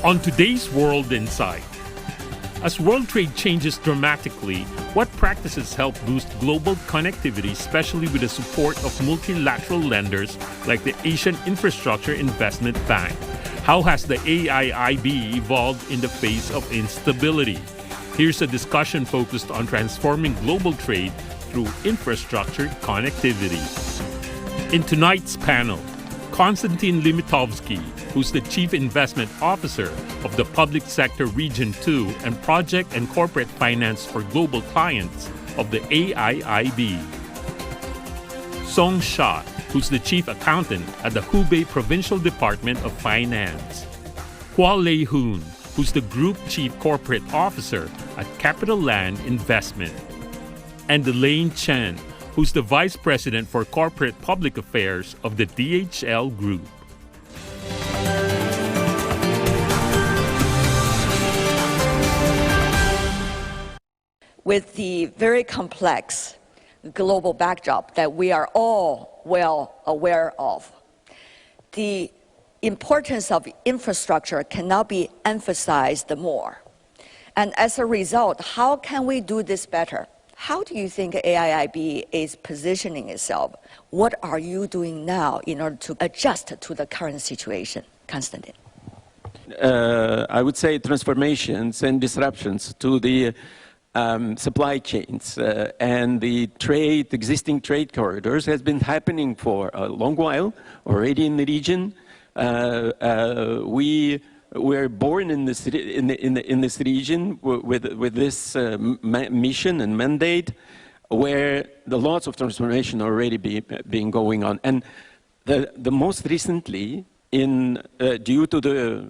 On today's World Insight, as world trade changes dramatically, what practices help boost global connectivity, especially with the support of multilateral lenders like the Asian Infrastructure Investment Bank? How has the AIIB evolved in the face of instability? Here's a discussion focused on transforming global trade through infrastructure connectivity. In tonight's panel, Konstantin Limitovsky, who's the Chief Investment Officer of the Public Sector Region 2 and Project and Corporate Finance for Global Clients of the AIIB. Song Sha, who's the Chief Accountant at the Hubei Provincial Department of Finance. Hua Lei Hoon, who's the Group Chief Corporate Officer at Capital Land Investment. And Elaine Chen, who's the Vice President for Corporate Public Affairs of the DHL Group. With the very complex global backdrop that we are all well aware of, the importance of infrastructure cannot be emphasized more. And as a result, how can we do this better? How do you think AIIB is positioning itself? What are you doing now in order to adjust to the current situation? Konstantin. I would say transformations and disruptions to the supply chains and the existing trade corridors has been happening for a long while already in the region. We were born in this region with this mission and mandate, where the lots of transformation already been going on, and the most recently, due to the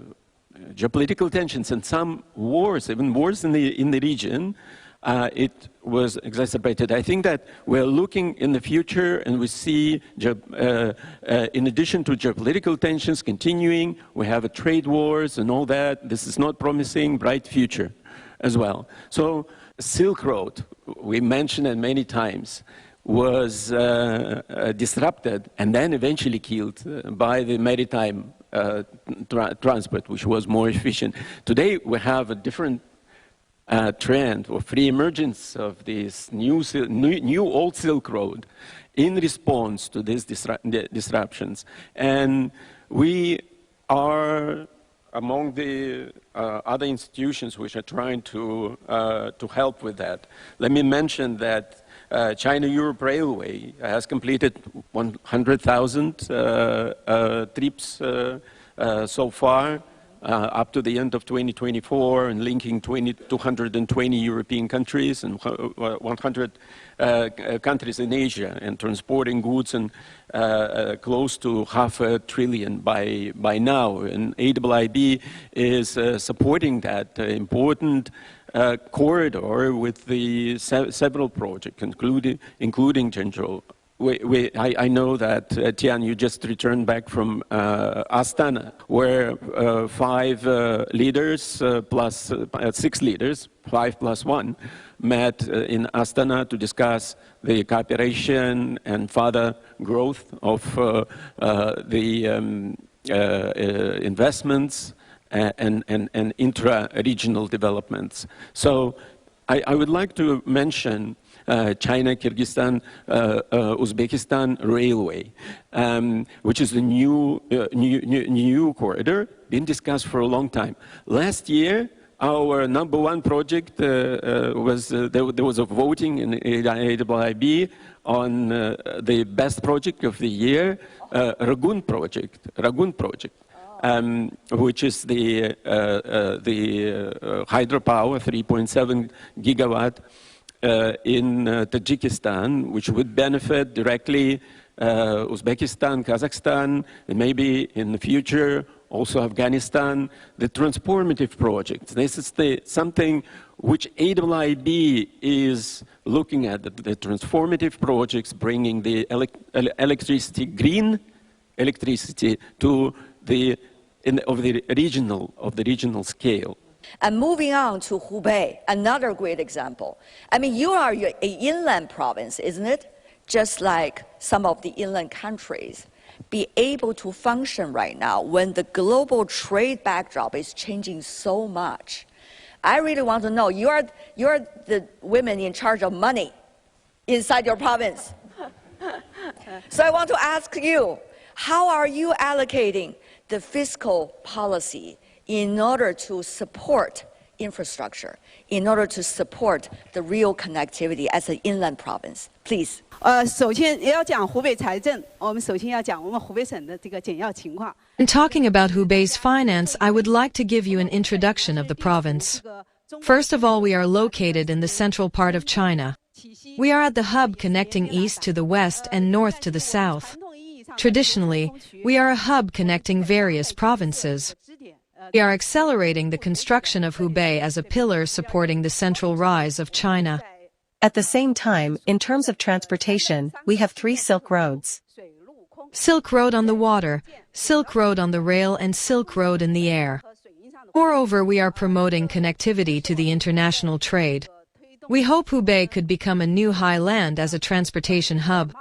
geopolitical tensions and some wars, even wars in the region, it was exacerbated. I think that we're looking in the future and we see, in addition to geopolitical tensions continuing, we have trade wars and all that. This is not promising bright future as well. So Silk Road, we mentioned it many times, was disrupted and then eventually killed by the maritime transport, which was more efficient. Today we have a different trend or free emergence of this new old Silk Road in response to these disruptions. And we are among the other institutions which are trying to help with that. Let me mention that China-Europe Railway has completed 100,000 trips so far, up to the end of 2024, and linking 220 European countries and 100 countries in Asia, and transporting goods and close to $500 billion by now. And AIIB is supporting that important corridor with the several projects, including Zhengzhou. I know that, Tian, you just returned back from Astana, where 5 leaders plus 6 leaders, 5 plus 1, met in Astana to discuss the cooperation and further growth of the investments and intra-regional developments. So I would like to mention China, Kyrgyzstan, Uzbekistan Railway, which is a new corridor, been discussed for a long time. Last year, our #1 project was, there was a voting in AIIB on the best project of the year, Ragun project, which is the hydropower, 3.7 gigawatt, in Tajikistan, which would benefit directly Uzbekistan, Kazakhstan, and maybe in the future also Afghanistan. The transformative projects. This is something which AIIB is looking at, the transformative projects, bringing the electricity, green electricity, to the regional scale. And moving on to Hubei, another great example. I mean, you are an inland province, isn't it? Just like some of the inland countries, be able to function right now when the global trade backdrop is changing so much. I really want to know, you're the women in charge of money inside your province. So I want to ask you, how are you allocating the fiscal policy in order to support infrastructure, in order to support the real connectivity as an inland province? Please. 首先要讲湖北财政，我们首先要讲我们湖北省的这个简要情况。 In talking about Hubei's finance, I would like to give you an introduction of the province. First of all, we are located in the central part of China. We are at the hub connecting east to the west and north to the south. Traditionally, we are a hub connecting various provinces. We are accelerating the construction of Hubei as a pillar supporting the central rise of China. At the same time, in terms of transportation, we have 3 Silk Roads. Silk Road on the water, Silk Road on the rail, and Silk Road in the air. Moreover, we are promoting connectivity to the international trade. We hope Hubei could become a new highland as a transportation hub.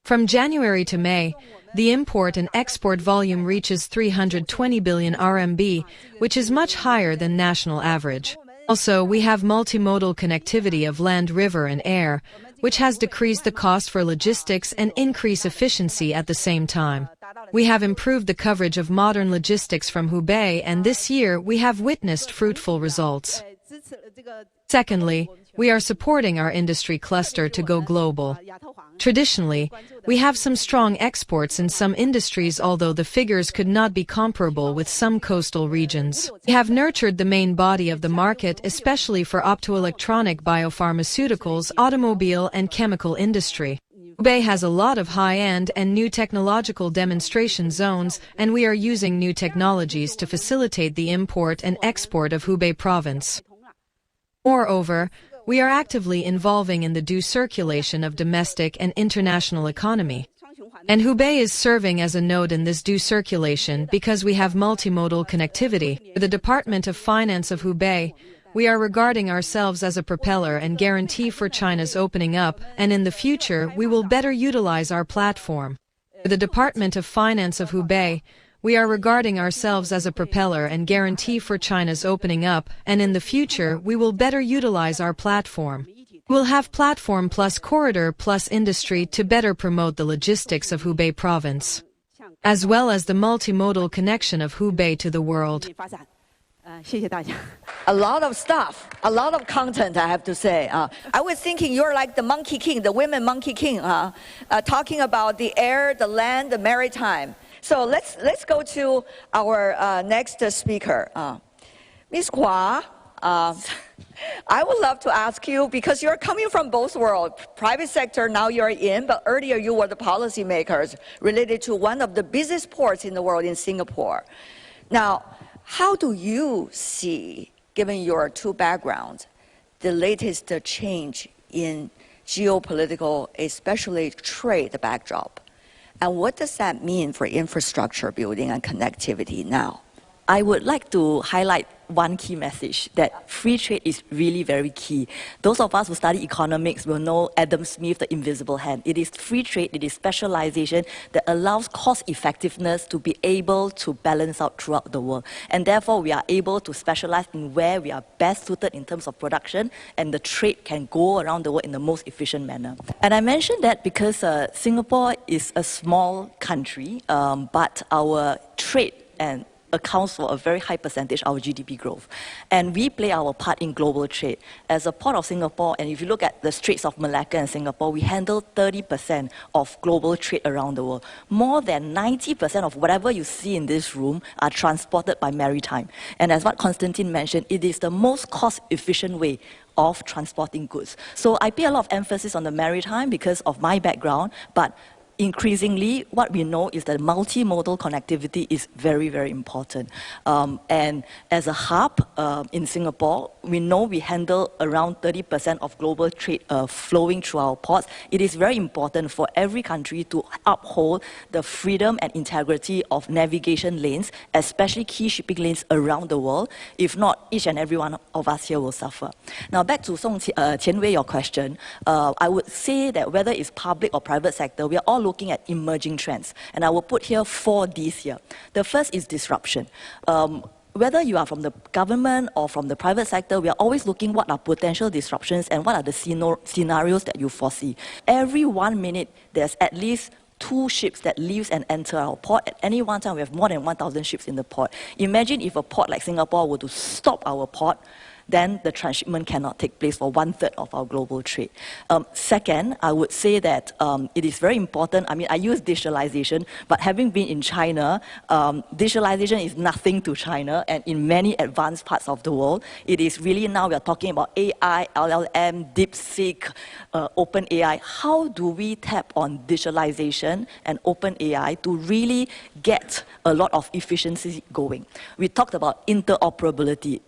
From January to May, the import and export volume reaches 320 billion RMB, which is much higher than national average. Also, we have multimodal connectivity of land, river, and air, which has decreased the cost for logistics and increased efficiency at the same time. We have improved the coverage of modern logistics from Hubei, and this year we have witnessed fruitful results. Secondly, we are supporting our industry cluster to go global. Traditionally, we have some strong exports in some industries, although the figures could not be comparable with some coastal regions. We have nurtured the main body of the market, especially for optoelectronic, biopharmaceuticals, automobile, and chemical industry. Hubei has a lot of high-end and new technological demonstration zones, and we are using new technologies to facilitate the import and export of Hubei province. Moreover, we are actively involving in the due circulation of domestic and international economy. And Hubei is serving as a node in this due circulation because we have multimodal connectivity. For the Department of Finance of Hubei, we are regarding ourselves as a propeller and guarantee for China's opening up, and in the future, we will better utilize our platform. For the Department of Finance of Hubei, we are regarding ourselves as a propeller and guarantee for China's opening up, and in the future, we will better utilize our platform. We'll have platform plus corridor plus industry to better promote the logistics of Hubei province, as well as the multimodal connection of Hubei to the world. A lot of stuff, a lot of content, I have to say. I was thinking you're like the monkey king, the women monkey king, talking about the air, the land, the maritime. So let's go to our next speaker. Ms. Hua, I would love to ask you, because you're coming from both worlds, private sector, now you're in, but earlier you were the policymakers related to one of the busiest ports in the world in Singapore. Now, how do you see, given your two backgrounds, the latest change in geopolitical, especially trade backdrop? And what does that mean for infrastructure building and connectivity now? I would like to highlight one key message, that free trade is really very key. Those of us who study economics will know Adam Smith, the invisible hand. It is free trade, it is specialization that allows cost effectiveness to be able to balance out throughout the world. And therefore, we are able to specialize in where we are best suited in terms of production, and the trade can go around the world in the most efficient manner. And I mentioned that because Singapore is a small country, but our trade and accounts for a very high percentage of our GDP growth. And we play our part in global trade. As a port of Singapore, and if you look at the Straits of Malacca and Singapore, we handle 30% of global trade around the world. More than 90% of whatever you see in this room are transported by maritime. And as what Konstantin mentioned, it is the most cost-efficient way of transporting goods. So I pay a lot of emphasis on the maritime because of my background, but increasingly, what we know is that multimodal connectivity is very, very important. And as a hub in Singapore, we know we handle around 30% of global trade flowing through our ports. It is very important for every country to uphold the freedom and integrity of navigation lanes, especially key shipping lanes around the world. If not, each and every one of us here will suffer. Now, back to Qian Wei, your question, I would say that whether it's public or private sector, we are all looking at emerging trends. And I will put here 4 Ds here. The first is disruption. Whether you are from the government or from the private sector, we are always looking what are potential disruptions and what are the scenarios that you foresee. Every 1 minute, there's at least 2 ships that leaves and enter our port. At any one time, we have more than 1,000 ships in the port. Imagine if a port like Singapore were to stop our port, then the transshipment cannot take place for 1/3 of our global trade. Second, I would say that it is very important. I mean, I use digitalization, but having been in China, digitalization is nothing to China, and in many advanced parts of the world, it is really now we are talking about AI, LLM, DeepSeek, OpenAI. How do we tap on digitalization and OpenAI to really get a lot of efficiency going? We talked about interoperability.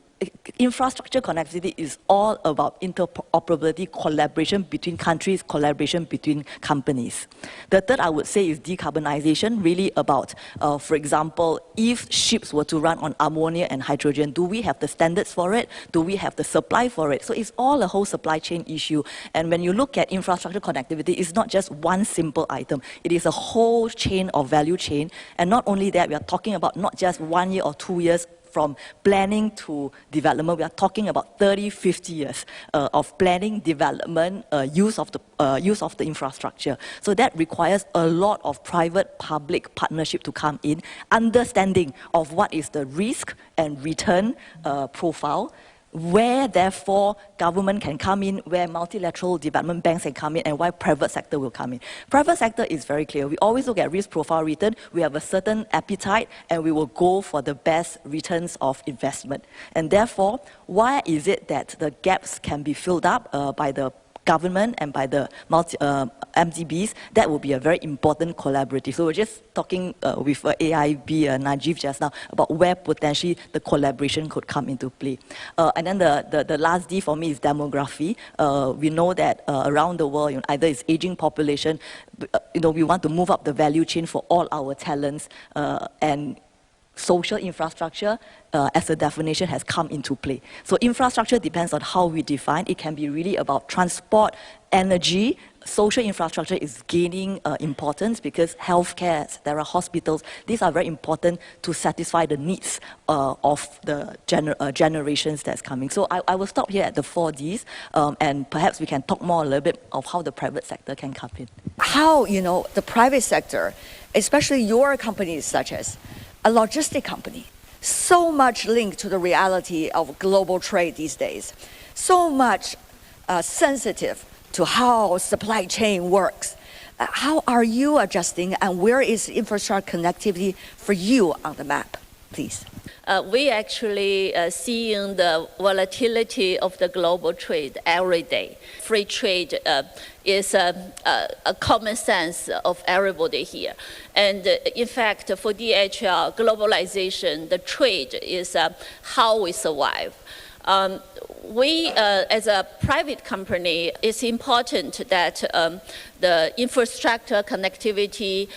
Infrastructure connectivity is all about interoperability, collaboration between countries, collaboration between companies. The third, I would say, is decarbonization, really about, for example, if ships were to run on ammonia and hydrogen, do we have the standards for it? Do we have the supply for it? So it's all a whole supply chain issue. And when you look at infrastructure connectivity, it's not just one simple item. It is a whole chain of value chain. And not only that, we are talking about not just 1 year or 2 years from planning to development. We are talking about 30, 50 years of planning, development, use of the infrastructure. So that requires a lot of private-public partnership to come in, understanding of what is the risk and return profile, where therefore government can come in, where multilateral development banks can come in, and why private sector will come in. Private sector is very clear. We always look at risk profile return. We have a certain appetite, and we will go for the best returns of investment. And therefore, why is it that the gaps can be filled up by the government and by the MDBs? That will be a very important collaborative. So we're just talking with AIIB, Najib just now, about where potentially the collaboration could come into play. And then the last D for me is demography. We know that around the world, either it's aging population, we want to move up the value chain for all our talents, and social infrastructure as a definition has come into play. So infrastructure depends on how we define. It can be really about transport, energy. Social infrastructure is gaining importance because healthcare, there are hospitals. These are very important to satisfy the needs of the generations that's coming. So I will stop here at the 4 Ds, and perhaps we can talk more a little bit of how the private sector can come in. How, the private sector, especially your companies such as a logistic company, so much linked to the reality of global trade these days, so much sensitive to how supply chain works. How are you adjusting, and where is infrastructure connectivity for you on the map, please? We actually seeing the volatility of the global trade every day. Free trade is a common sense of everybody here. And in fact, for DHL, globalization, the trade is how we survive. We, as a private company, it's important that the infrastructure connectivity,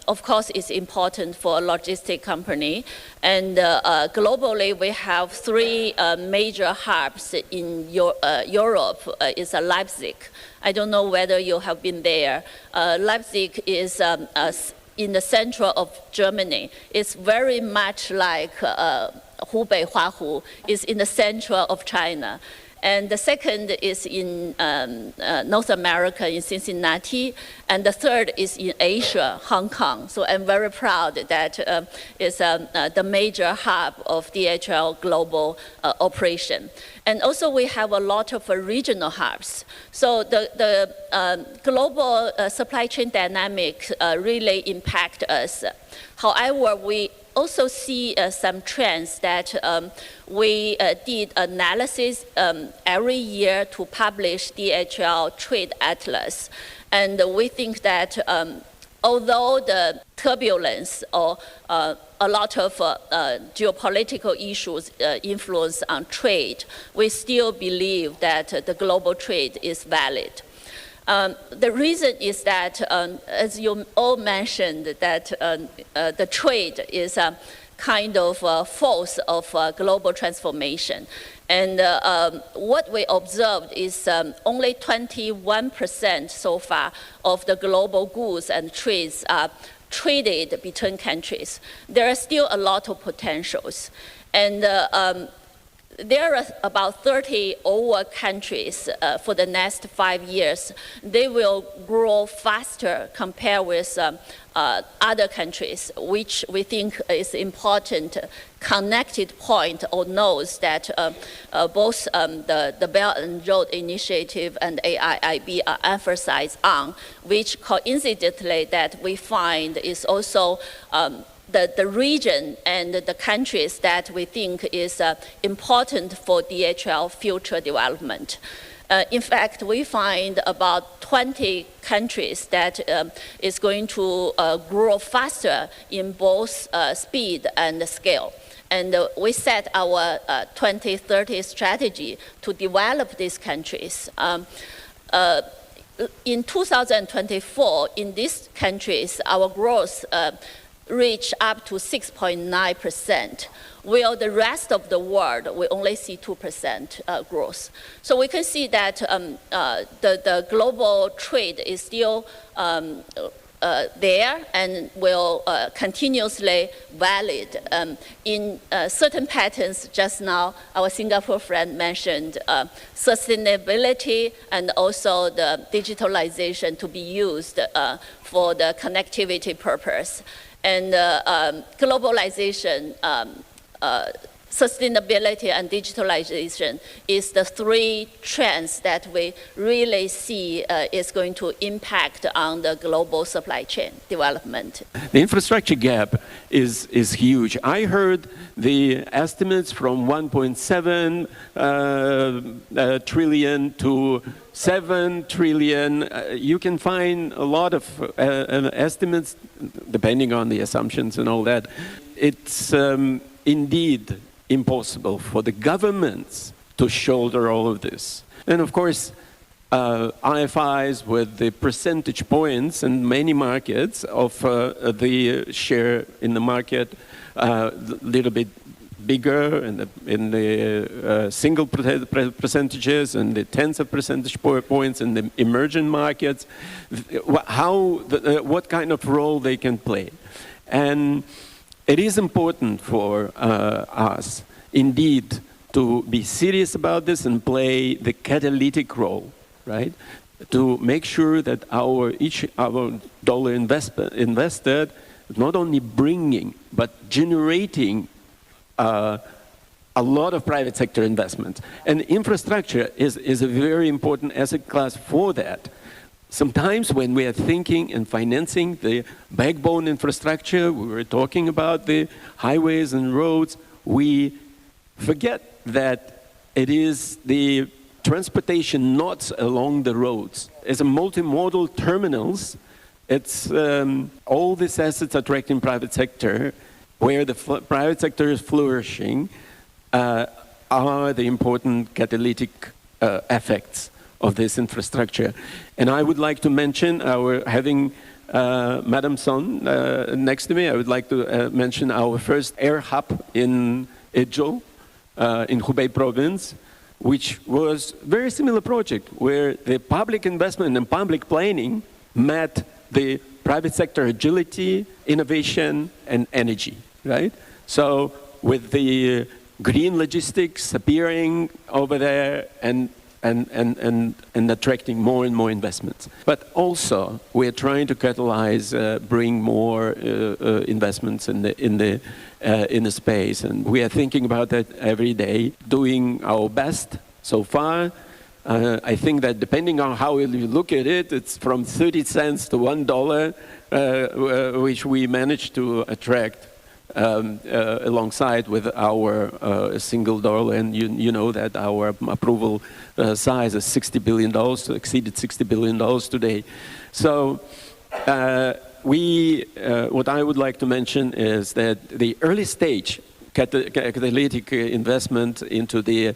of course, is important for a logistic company. And globally, we have 3 major hubs in Europe. It's Leipzig. I don't know whether you have been there. Leipzig is in the center of Germany. It's very much like Hubei, Huahu is in the center of China. And the second is in North America, in Cincinnati. And the third is in Asia, Hong Kong. So I'm very proud that it's the major hub of DHL global operation. And also we have a lot of regional hubs. So the global supply chain dynamics really impact us. However, we also see some trends that we did analysis every year to publish DHL Trade Atlas. And we think that although the turbulence or a lot of geopolitical issues influence on trade, we still believe that the global trade is valid. The reason is that, as you all mentioned, that the trade is a kind of force of global transformation. And what we observed is only 21% so far of the global goods and trades are traded between countries. There are still a lot of potentials. And there are about 30 over countries for the next 5 years. They will grow faster compared with other countries, which we think is important connected point or nodes that both the Belt and Road Initiative and AIIB are emphasized on, which coincidentally that we find is also the region and the countries that we think is important for DHL future development. In fact, we find about 20 countries that is going to grow faster in both speed and scale. And we set our 2030 strategy to develop these countries. In 2024, in these countries, our growth reach up to 6.9%, while the rest of the world, we only see 2% growth. So we can see that the global trade is still there and will continuously valid. In certain patterns, just now, our Singapore friend mentioned sustainability and also the digitalization to be used for the connectivity purpose. And globalization, sustainability and digitalization is the three trends that we really see is going to impact on the global supply chain development. The infrastructure gap is huge. I heard the estimates from 1.7 trillion to 7 trillion. You can find a lot of estimates depending on the assumptions and all that. It's indeed impossible for the governments to shoulder all of this. And of course, IFIs with the percentage points in many markets of the share in the market a little bit bigger in the single percentages and the tens of percentage points in the emerging markets, what kind of role they can play. And it is important for us, indeed, to be serious about this and play the catalytic role, right? To make sure that each dollar invested is not only bringing, but generating a lot of private sector investment. And infrastructure is a very important asset class for that. Sometimes when we are thinking and financing the backbone infrastructure, we were talking about the highways and roads, we forget that it is the transportation nodes along the roads. As a multimodal terminals, it's all these assets attracting private sector, where the private sector is flourishing, are the important catalytic effects of this infrastructure. And I would like to mention having Madam Son next to me, I would like to mention our first air hub in Ezhou, in Hubei province, which was a very similar project where the public investment and public planning met the private sector agility, innovation, and energy, right? So with the green logistics appearing over there and attracting more and more investments. But also, we're trying to catalyze, bring more investments in the space, and we are thinking about that every day, doing our best so far. I think that depending on how you look at it, it's from 30 cents to $1, which we managed to attract alongside with our single dollar, and you know that our approval size is $60 billion, exceeded $60 billion today. So what I would like to mention is that the early stage catalytic investment into the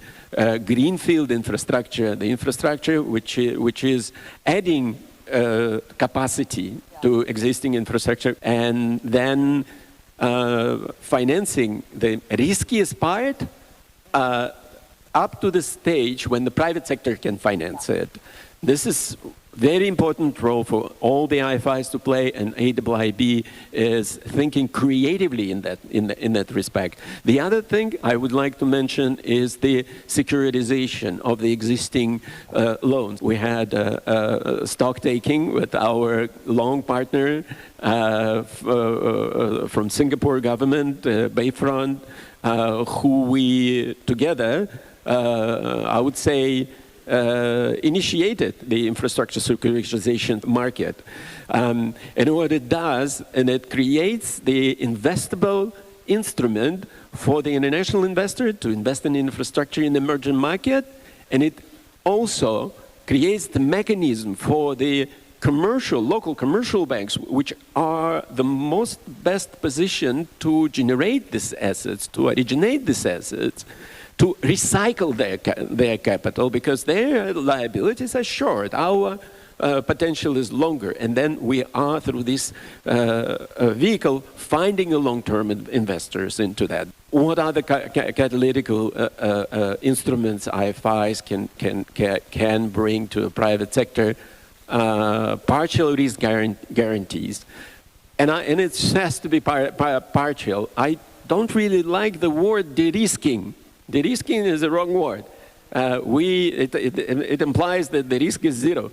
greenfield infrastructure, the infrastructure which is adding capacity to existing infrastructure, and then financing the riskiest part up to the stage when the private sector can finance it. This is very important role for all the IFIs to play, and AIIB is thinking creatively in that respect. The other thing I would like to mention is the securitization of the existing loans. We had stock taking with our long partner from Singapore government, Bayfront, who we together, I would say, initiated the infrastructure securitization market. And what it does, and it creates the investable instrument for the international investor to invest in infrastructure in the emerging market, and it also creates the mechanism for the local commercial banks, which are the most best positioned to generate these assets, to originate these assets, to recycle their capital, because their liabilities are short. Our potential is longer. And then we are, through this vehicle, finding a long-term investors into that. What are the catalytic instruments IFIs can bring to the private sector? Partial risk guarantees. And it has to be partial. I don't really like the word de-risking. De-risking is the wrong word. It implies that the risk is zero.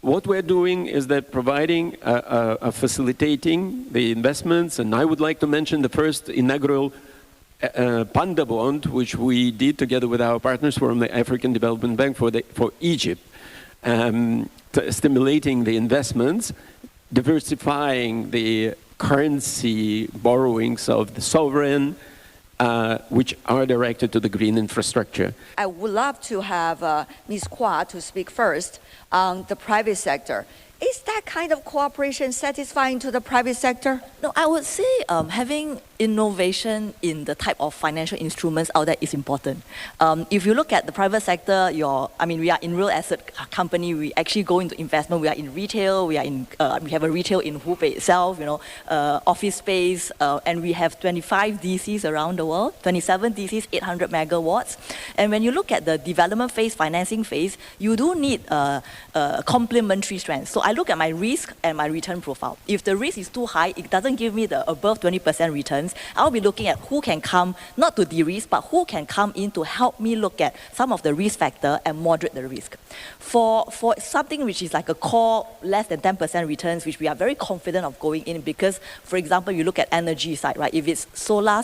What we're doing is that providing, facilitating the investments, and I would like to mention the first inaugural Panda bond, which we did together with our partners from the African Development Bank for Egypt, stimulating the investments, diversifying the currency borrowings of the sovereign, which are directed to the green infrastructure. I would love to have Ms. Kwa to speak first on the private sector. Is that kind of cooperation satisfying to the private sector? No, I would say having innovation in the type of financial instruments out there is important. If you look at the private sector, we are in real asset company. We actually go into investment. We are in retail. We have a retail in Hubei itself. Office space, and we have 25 DCs around the world. 27 DCs, 800 megawatts. And when you look at the development phase, financing phase, you do need complementary strengths. So I look at my risk and my return profile. If the risk is too high, it doesn't give me the above 20% returns. I'll be looking at who can come, not to de-risk, but who can come in to help me look at some of the risk factor and moderate the risk. For something which is like a core less than 10% returns, which we are very confident of going in, because, for example, you look at energy side, right? If it's solar,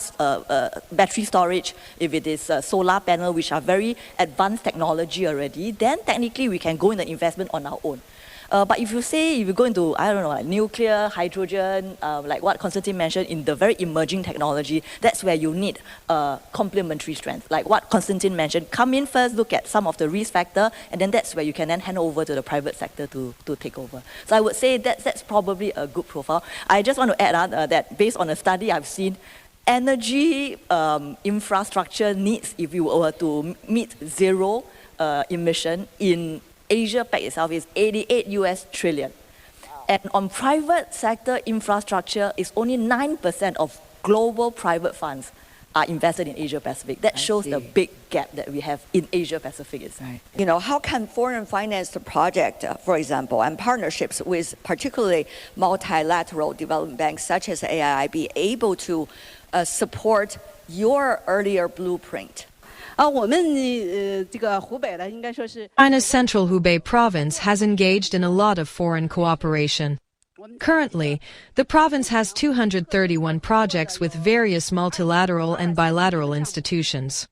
battery storage, if it is solar panel, which are very advanced technology already, then technically we can go in the investment on our own. But if you go into, I don't know, like nuclear, hydrogen, like what Konstantin mentioned, in the very emerging technology, that's where you need complementary strength. Like what Konstantin mentioned, come in first, look at some of the risk factor, and then that's where you can then hand over to the private sector to take over. So I would say that's probably a good profile. I just want to add on that based on a study I've seen, energy infrastructure needs, if you were to meet zero emission in Asia Pac itself, is 88 US trillion. And on private sector infrastructure, it's only 9% of global private funds are invested in Asia Pacific. That shows the big gap that we have in Asia Pacific itself. Right. How can foreign finance the project, for example, and partnerships with particularly multilateral development banks such as AIIB able to support your earlier blueprint? China's central Hubei province has engaged in a lot of foreign cooperation. Currently, the province has 231 projects with various multilateral and bilateral institutions.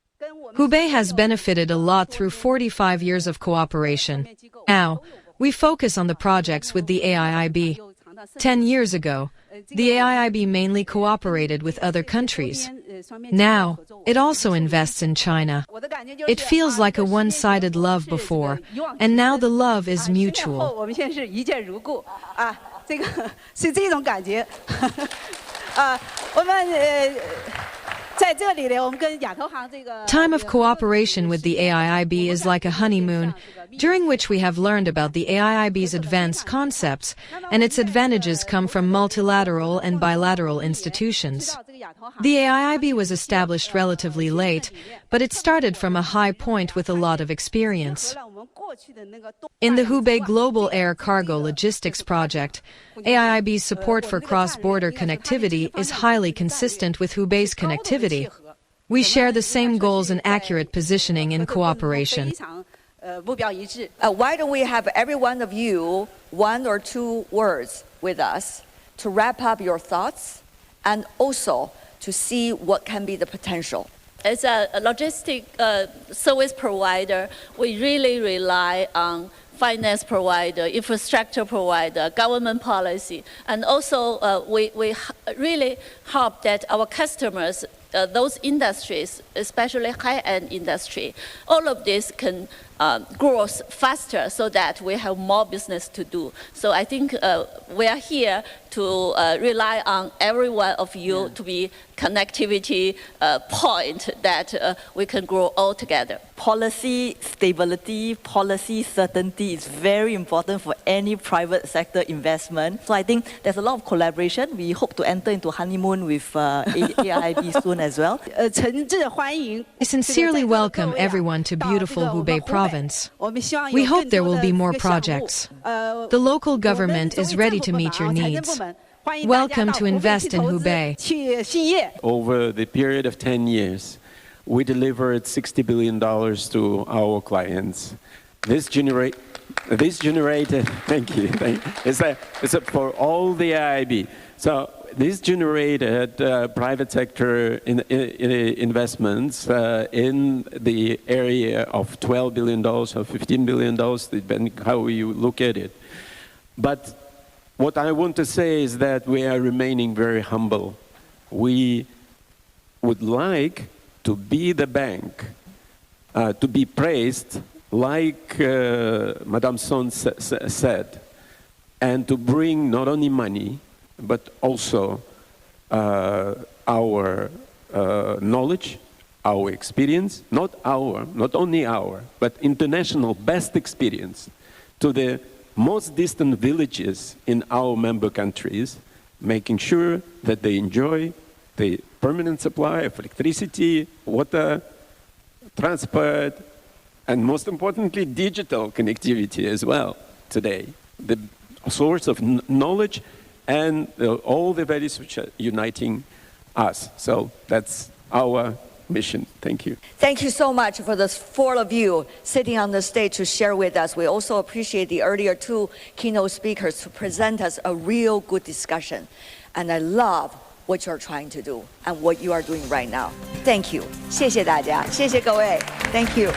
Hubei has benefited a lot through 45 years of cooperation. Now, we focus on the projects with the AIIB. 10 years ago, the AIIB mainly cooperated with other countries. Now, it also invests in China. It feels like a one-sided love before, and now the love is mutual. 这个是这种感觉。我们在这里呢，我们跟亚投行这个 Time of cooperation with the AIIB is like a honeymoon, during which we have learned about the AIIB's advanced concepts, and its advantages come from multilateral and bilateral institutions. The AIIB was established relatively late, but it started from a high point with a lot of experience. In the Hubei Global Air Cargo Logistics Project, AIIB's support for cross-border connectivity is highly consistent with Hubei's connectivity. We share the same goals and accurate positioning in cooperation. Why don't we have every one of you 1 or 2 words with us to wrap up your thoughts and also to see what can be the potential. As a logistic service provider, we really rely on finance provider, infrastructure provider, government policy, and also we really hope that our customers, those industries, especially high-end industry, all of this can grow faster so that we have more business to do. So I think we are here to rely on every one of you to be connectivity point that we can grow all together. Policy stability, policy certainty is very important for any private sector investment. So I think there's a lot of collaboration. We hope to enter into honeymoon with AIIB soon as well. I sincerely welcome everyone to beautiful Hubei province. We hope there will be more projects. The local government is ready to meet your needs. Welcome to invest in Hubei. Over the period of 10 years, we delivered $60 billion to our clients. This generated, thank you. It's for all the AIIB. So this generated private sector investments in the area of $12 billion or $15 billion, depending how you look at it. But what I want to say is that we are remaining very humble. We would like to be the bank, to be praised like Madame Son said, and to bring not only money, but also our knowledge, our experience, not only our, but international best experience to the most distant villages in our member countries, making sure that they enjoy the permanent supply of electricity, water, transport, and most importantly, digital connectivity as well today. The source of knowledge and all the values which are uniting us. So that's our mission. Thank you. Thank you so much for the 4 of you sitting on the stage to share with us. We also appreciate the earlier 2 keynote speakers to present us a real good discussion. And I love what you're trying to do and what you are doing right now. Thank you. 谢谢大家，谢谢各位。Thank you.